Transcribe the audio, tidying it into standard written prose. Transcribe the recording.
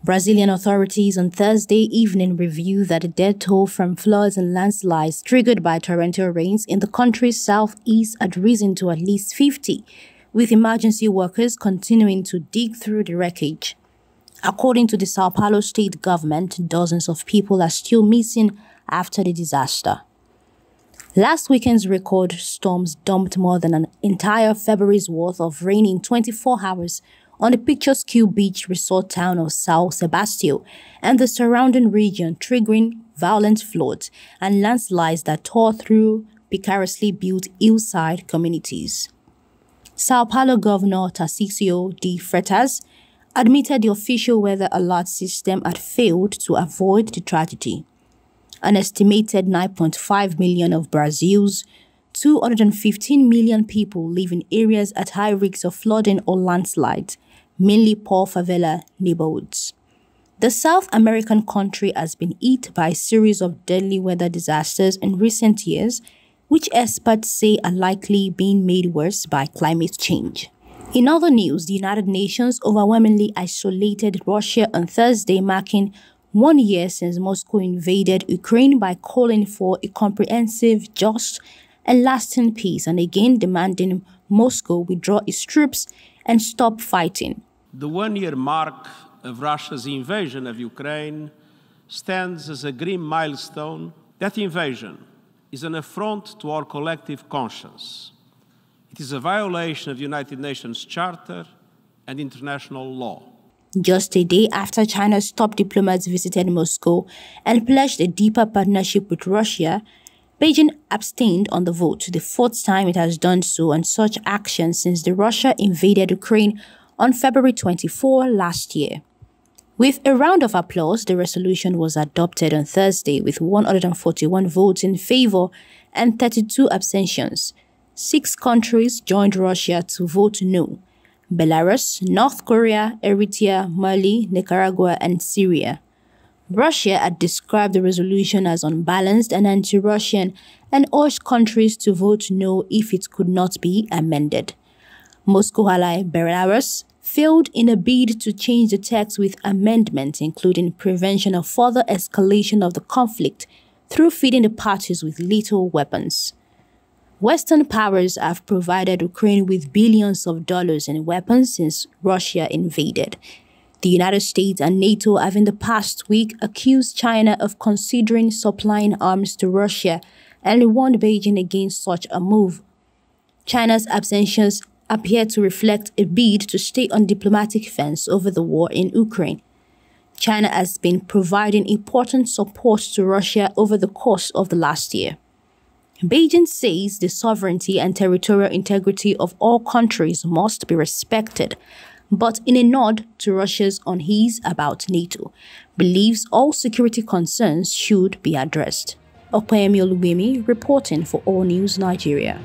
Brazilian authorities on Thursday evening revealed that the death toll from floods and landslides triggered by torrential rains in the country's southeast had risen to at least 50, with emergency workers continuing to dig through the wreckage. According to the Sao Paulo state government, dozens of people are still missing after the disaster. Last weekend's record storms dumped more than an entire February's worth of rain in 24 hours on the picturesque beach resort town of São Sebastião and the surrounding region, triggering violent floods and landslides that tore through precariously built hillside communities. Sao Paulo Governor Tarcísio de Freitas admitted the official weather alert system had failed to avoid the tragedy. An estimated 9.5 million of Brazil's 215 million people live in areas at high risk of flooding or landslides, mainly poor favela neighborhoods. The South American country has been hit by a series of deadly weather disasters in recent years, which experts say are likely being made worse by climate change. In other news, the United Nations overwhelmingly isolated Russia on Thursday, marking 1 year since Moscow invaded Ukraine by calling for a comprehensive, just, and lasting peace, and again demanding Moscow withdraw its troops and stop fighting. The 1 year mark of Russia's invasion of Ukraine stands as a grim milestone. That invasion is an affront to our collective conscience. It is a violation of the United Nations Charter and international law. Just a day after China's top diplomats visited Moscow and pledged a deeper partnership with Russia, Beijing abstained on the vote, the fourth time it has done so on such action since Russia invaded Ukraine on February 24 last year. With a round of applause, the resolution was adopted on Thursday with 141 votes in favor and 32 abstentions. 6 countries joined Russia to vote no: Belarus, North Korea, Eritrea, Mali, Nicaragua, and Syria. Russia had described the resolution as unbalanced and anti-Russian and urged countries to vote no if it could not be amended. Moscow ally Belarus failed in a bid to change the text with amendments including prevention of further escalation of the conflict through feeding the parties with lethal weapons. Western powers have provided Ukraine with billions of dollars in weapons since Russia invaded. The United States and NATO have in the past week accused China of considering supplying arms to Russia and warned Beijing against such a move. China's absences appear to reflect a bid to stay on diplomatic fence over the war in Ukraine. China has been providing important support to Russia over the course of the last year. Beijing says the sovereignty and territorial integrity of all countries must be respected, but in a nod to Russia's unease about NATO, believes all security concerns should be addressed. Opeyemi Oluwemi reporting for Allnews Nigeria.